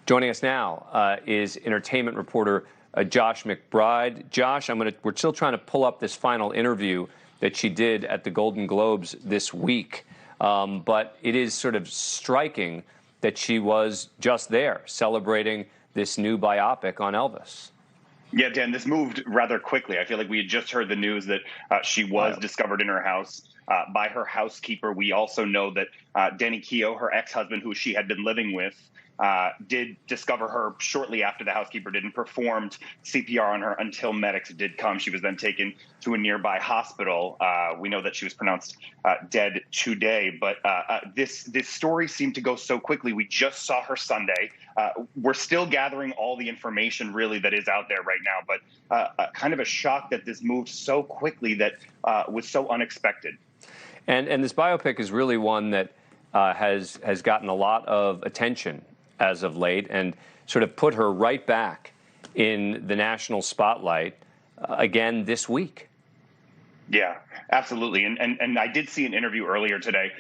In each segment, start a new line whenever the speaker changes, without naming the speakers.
Joining us now is entertainment reporter Josh McBride. Josh, we're still trying to pull up this final interview that she did at the Golden Globes this week, but it is sort of striking that she was just there celebrating this new biopic on Elvis.
Yeah, Dan, this moved rather quickly. I feel like we had just heard the news that she was discovered in her house by her housekeeper. We also know that Danny Keough, her ex-husband, who she had been living with, did discover her shortly after the housekeeper did and performed CPR on her until medics did come. She was then taken to a nearby hospital. We know that she was pronounced dead today, but this story seemed to go so quickly. We just saw her Sunday. We're still gathering all the information really that is out there right now, but kind of a shock that this moved so quickly that was so unexpected.
And this biopic is really one that has gotten a lot of attention as of late and sort of put her right back in the national spotlight again this week.
Yeah, absolutely. And I did see an interview earlier today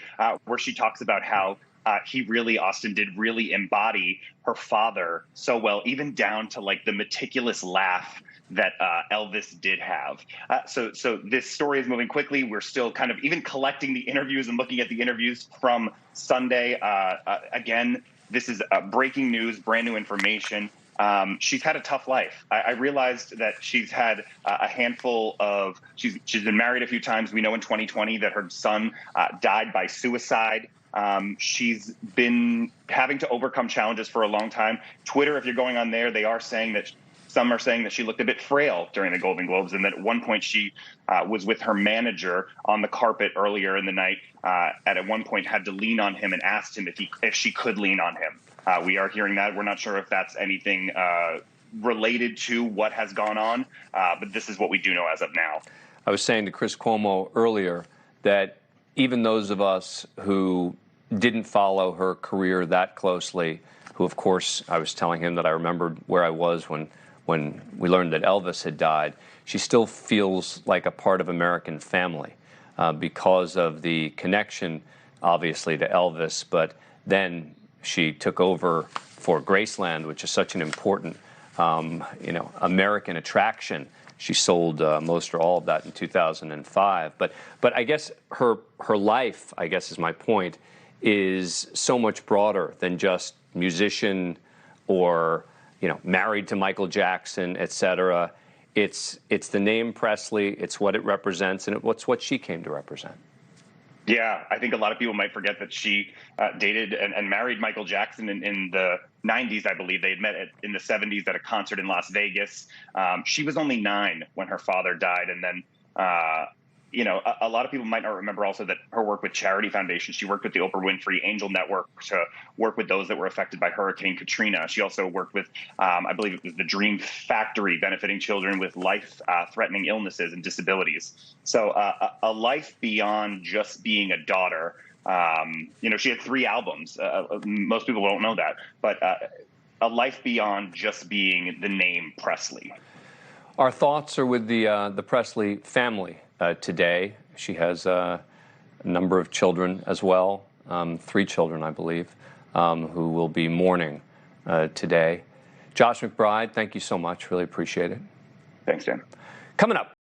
where she talks about how Austin did really embody her father so well, even down to like the meticulous laugh that Elvis did have. So this story is moving quickly. We're still kind of even collecting the interviews and looking at the interviews from Sunday. Again, this is breaking news, brand new information. She's had a tough life. I realized that she's had a handful of, she's been married a few times. We know in 2020 that her son died by suicide. She's been having to overcome challenges for a long time. Twitter, if you're going on there, they are saying that some are saying that she looked a bit frail during the Golden Globes and that at one point she was with her manager on the carpet earlier in the night, at one point had to lean on him and asked him if she could lean on him. We are hearing that. We're not sure if that's anything related to what has gone on, but this is what we do know as of now.
I was saying to Chris Cuomo earlier that even those of us who didn't follow her career that closely, who of course I was telling him that I remembered where I was when we learned that Elvis had died, she still feels like a part of American family because of the connection, obviously, to Elvis. But then she took over for Graceland, which is such an important, American attraction. She sold most or all of that in 2005. But I guess her life, I guess is my point, is so much broader than just musician or married to Michael Jackson, et cetera. It's the name Presley, it's what it represents, and it's what she came to represent.
Yeah, I think a lot of people might forget that she dated and married Michael Jackson in the 90s, I believe. They had met in the 70s at a concert in Las Vegas. She was only 9 when her father died, and then a lot of people might not remember also that her work with charity foundations. She worked with the Oprah Winfrey Angel Network to work with those that were affected by Hurricane Katrina. She also worked with, I believe it was the Dream Factory, benefiting children with life-threatening illnesses and disabilities. So a life beyond just being a daughter. She had 3 albums. Most people don't know that, but a life beyond just being the name Presley.
Our thoughts are with the Presley family today. She has a number of children as well, 3 children, I believe, who will be mourning today. Josh McBride, thank you so much. Really appreciate it.
Thanks, Dan.
Coming up.